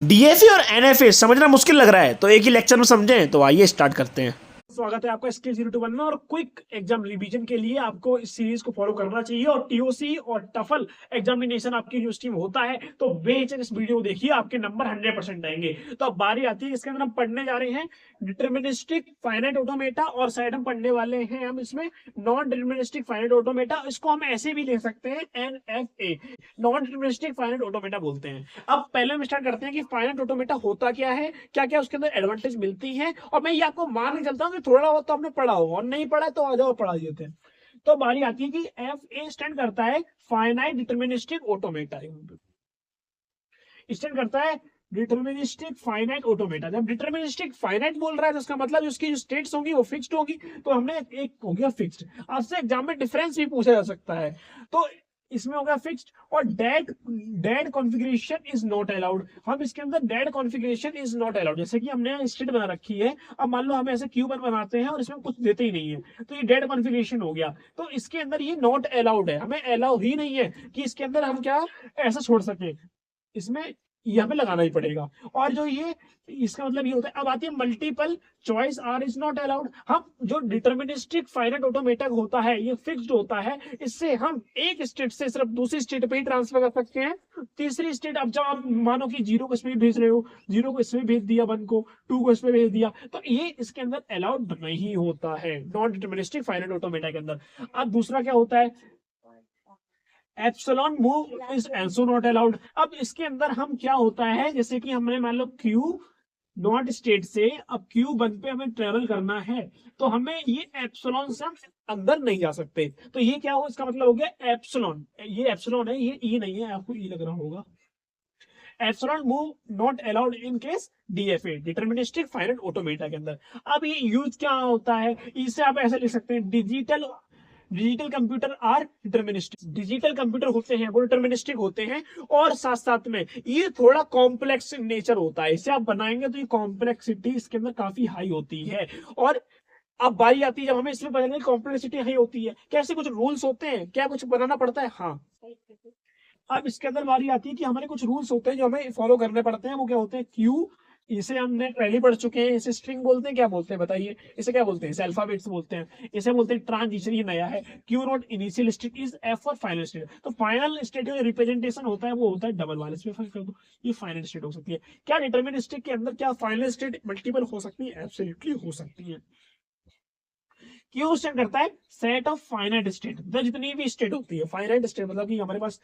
DFA और NFA समझना मुश्किल लग रहा है तो एक ही लेक्चर में समझें। तो आइए स्टार्ट करते हैं। स्वागत है आपका स्किल 021 में। और क्विक एग्जाम रिवीजन के लिए आपको इस सीरीज को फॉलो करना चाहिए। और टीओसी और टफल एग्जामिनेशन आपकी यूनिवर्सिटी में होता है तो बेहिचक इस वीडियो को देखिए, आपके नंबर 100% आएंगे। तो अब बारी आती है, इसके अंदर हम पढ़ने जा रहे हैं डिटर्मिनिस्टिक फाइनाइट ऑटोमेटा, और साइड हम पढ़ने वाले हैं हम इसमें नॉन डिटर्मिनिस्टिक फाइनाइट ऑटोमेटा। इसको हम ऐसे भी लिख सकते हैं NFA, non deterministic finite automata बोलते हैं। अब पहले हम स्टार्ट करते हैं कि फाइनाइट ऑटोमेटा होता क्या है, क्या क्या उसके अंदर एडवांटेज मिलती है। और मैं ये आपको मान के चलता हूँ कि थोड़ा बहुत तो आपने पढ़ा होगा, और नहीं पढ़ा तो आ जाओ पढ़ा देते हैं। तो बारी आती है कि एफ ए स्टैंड करता है फाइनाइट डिटर्मिनिस्टिक ऑटोमेटा, स्टैंड करता है डिटर्मिनिस्टिक फाइनाइट ऑटोमेटा। जब डिटर्मिनिस्टिक फाइनाइट बोल रहा है तो उसका मतलब उसकी जो स्टेट्स होंगी वो फिक्स्ड होगी। तो हमने एक हो गया फिक्स्ड। आपसे एग्जाम में डिफरेंस भी पूछा जा सकता है, तो इसमें होगा फिक्स्ड। और dead dead configuration is not allowed. हम इसके अंदर dead configuration is not allowed, जैसे कि हमने स्टेट बना रखी है। अब मान लो हम ऐसे क्यूब बनाते हैं और इसमें कुछ देते ही नहीं है, तो ये डेड कॉन्फ़िगरेशन हो गया। तो इसके अंदर ये नॉट अलाउड है, हमें अलाउ ही नहीं है कि इसके अंदर हम क्या ऐसा छोड़ सके। इसमें ये हमें लगाना ही पड़ेगा। और जो ये इसका मतलब ये होता है। अब आती है multiple choice are is not allowed. हम जो डिटर्मिनिस्टिक फाइनाइट ऑटोमेटा होता है ये फिक्स्ड होता है, इससे हम एक स्टेट से सिर्फ दूसरी स्टेट पे ही ट्रांसफर कर सकते हैं। तीसरी स्टेट, अब जब आप मानो कि जीरो को इसमें भेज रहे हो, जीरो को इसमें भेज दिया, वन को, टू को इसमें भेज दिया, तो ये इसके अंदर अलाउड नहीं होता है नॉन डिटर्मिनिस्टिक फाइनाइट ऑटोमेटा के अंदर। अब दूसरा क्या होता है, epsilon move is also not allowed. अब इसके अंदर हम क्या होता है, जैसे कि हमने मान लो क्यू नॉट स्टेट से अब क्यू वन पे हमें ट्रेवल करना है, तो हमें ये एप्सिलॉन से हम अंदर नहीं जा सकते। तो ये क्या हो, इसका मतलब हो गया एप्सिलॉन, ये एप्सिलॉन है, ये ई नहीं है, आपको ई लग रहा होगा। Epsilon move not allowed in case DFA, deterministic finite automata के अंदर। अब ये यूज क्या होता है, इसे आप ऐसे लिख सकते हैं, digital computer are deterministic. Digital computer होते हैं वो डिटर्मिनिस्टिक होते हैं, और साथ साथ में ये थोड़ा कॉम्प्लेक्स नेचर होता है। इसे आप बनाएंगे तो ये कॉम्प्लेक्सिटी इसके अंदर काफी हाई होती है। और अब बारी आती है जब हमें इसमें बनाने की कॉम्प्लेक्सिटी हाई होती है, कैसे कुछ रूल्स होते हैं, क्या कुछ बनाना पड़ता है, हाँ। अब इसके अंदर बारी आती है कि हमारे कुछ रूल्स होते हैं जो हमें फॉलो करने पड़ते हैं। वो क्या होते हैं, क्यू, इसे हमने पहले पढ़ चुके हैं। इसे स्ट्रिंग बोलते हैं, क्या बोलते हैं बताइए, इसे क्या बोलते हैं, इसे अल्फाबेट्स बोलते हैं। इसे बोलते हैं ट्रांजिशन, ये नया है। Q not initial state is F और फाइनल स्टेट। तो फाइनल स्टेट का रिप्रेजेंटेशन होता है वो होता है डबल वाले, इसमें कर दो, ये फाइनल स्टेट हो सकती है। क्या डिटर्मिनिस्टिक के अंदर क्या फाइनल स्टेट मल्टीपल हो सकती है, एब्सोल्युटली हो सकती है। क्यू स्टैंड करता है सेट ऑफ फाइनाइट स्टेट। मतलब जितनी भी स्टेट होती है फाइनाइट स्टेट, मतलब कि हमारे पास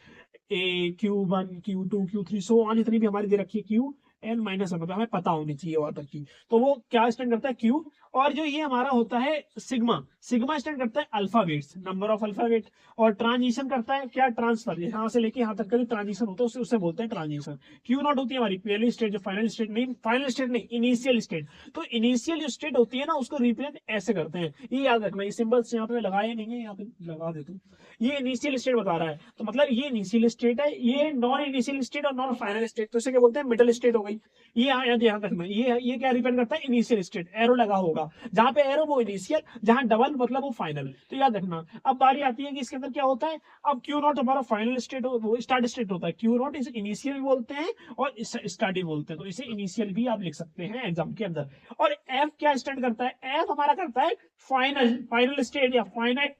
A Q one Q two Q three so on, जितनी भी हमारी दे रखी है क्यू एन माइनस वन, मतलब हमें पता होनी चाहिए वहां तक की। तो वो क्या स्टैंड करता है, क्यू। और जो ये हमारा होता है सिग्मा, सिग्मा स्टैंड करता है अल्फाबेट्स, नंबर ऑफ अल्फाबेट। और ट्रांजिशन करता है क्या, ट्रांसफर, यहाँ से लेके यहाँ तक का जो ट्रांजिशन होता है उसे बोलते हैं ट्रांजिशन। क्यू नॉट होती है हमारी पहली स्टेट, जो फाइनल स्टेट नहीं, फाइनल स्टेट नहीं, इनिशियल स्टेट। तो इनिशियल जो स्टेट होती है ना उसको रिप्रेजेंट ऐसे करते हैं, ये याद रखना। ये सिंबल्स यहाँ पे लगाए नहीं है, यहाँ पे लगा देता हूँ। ये इनिशियल स्टेट बता रहा है, तो मतलब ये इनिशियल स्टेट है, ये नॉन इनिशियल स्टेट और नॉन फाइनल स्टेट, तो इसे क्या बोलते हैं, मिडिल स्टेट हो गई। ये यहाँ रखना, ये क्या रिप्रेजेंट करता है, इनिशियल स्टेट, एरो लगा होगा, जहां पे एरो वो इनिशियल, जहां डबल मतलब वो फाइनल। तो याद रखना। अब बारी आती है कि इसके अंदर क्या होता है। अब क्यू नॉट हमारा फाइनल स्टेट, वो स्टार्ट स्टेट होता है। क्यू नॉट इसे इनिशियल भी बोलते हैं और स्टार्ट भी बोलते हैं, तो इसे इनिशियल भी आप लिख सकते हैं एग्जाम के अंदर। और एफ क्या स्टैंड करता है, एफ हमारा करता है फाइनल, फाइनल स्टेट या फाइनाइट,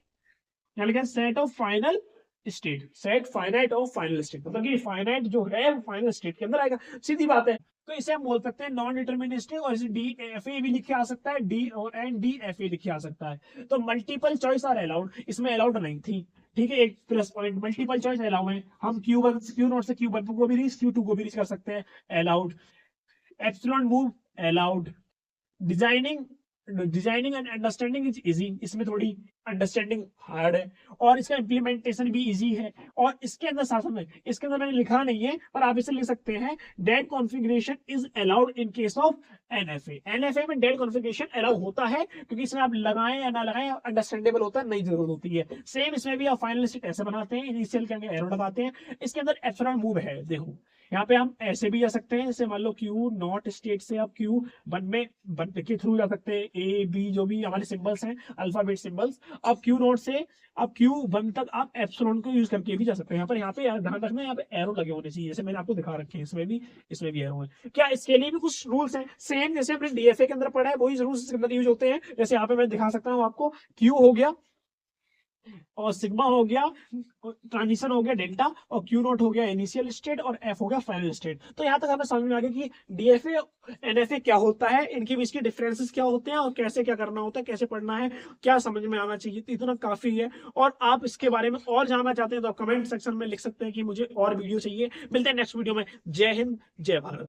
यानी set of final state, set finite of final state, मतलब कि फाइनाइट जो है फाइनल स्टेट के अंदर आएगा, सीधी बात है। तो इसे हम बोल सकते हैं नॉन डिटर्मिनिस्टिक, और इसे डी एफ ए भी लिखे आ सकता है, डी और एंड डी एफ ए लिखे आ सकता है। तो मल्टीपल चॉइस आर अलाउड, इसमें अलाउड नहीं थी, ठीक है, एक plus point, multiple choice allow है। हम क्यू वन क्यू नॉट से क्यू वन को भी रीच, क्यू टू को भी रीच कर सकते हैं, allowed. Epsilon move allowed. Designing designing and understanding is easy, इसमें थोड़ी अंडरस्टैंडिंग हार्ड है, और इसका इंप्लीमेंटेशन भी इजी है। और इसके अंदर साथ में, इसके अंदर मैंने लिखा नहीं है पर आप इसे लिख सकते हैं, dead configuration is allowed in case of NFA. NFA में डेट कॉन्फ़िगरेशन अलाउ होता है, क्योंकि इसमें आप लगाएं या ना लगाएं अंडरस्टैंडेबल होता है, नहीं जरूरत होती है। सेम इसमें भी आप फाइनल स्टेट ऐसे बनाते हैं, इनिशियल के अंदर एरो लगाते हैं। इसके अंदर एप्सिलॉन मूव है, देखो यहाँ पे हम ऐसे भी जा सकते हैं, जैसे मान लो क्यू नॉट स्टेट से आप क्यू वन के थ्रू जा सकते हैं, ए बी जो भी हमारे सिंबल्स हैं अल्फाबेट सिंबल्स। अब क्यू नॉट से अब क्यू वन तक आप एप्सिलॉन को यूज करके भी जा सकते हैं। यहाँ पे ध्यान रखना, यहाँ पे एरो लगे होने चाहिए, जैसे मैंने आपको दिखा रखे हैं, इसमें भी एरो है। क्या इसके लिए भी कुछ रूल्स हैं सेम जैसे अपने डीएफए के अंदर पढ़ा है, वही रूल्स इसके अंदर यूज होते हैं। जैसे यहाँ पे मैं दिखा सकता हूँ आपको, क्यू हो गया और सिग्मा हो गया, ट्रांजिशन हो गया डेल्टा, और क्यू नॉट हो गया इनिशियल स्टेट, और एफ हो गया फाइनल स्टेट। तो यहाँ तक हमें समझ में आ गया कि डीएफए एनएफए क्या होता है, इनके बीच के डिफरेंसेस क्या होते हैं, और कैसे क्या करना होता है, कैसे पढ़ना है, क्या समझ में आना चाहिए। तो इतना काफी है। और आप इसके बारे में और जानना चाहते हैं तो आप कमेंट सेक्शन में लिख सकते हैं कि मुझे और वीडियो चाहिए। मिलते हैं नेक्स्ट वीडियो में। जय हिंद, जय भारत।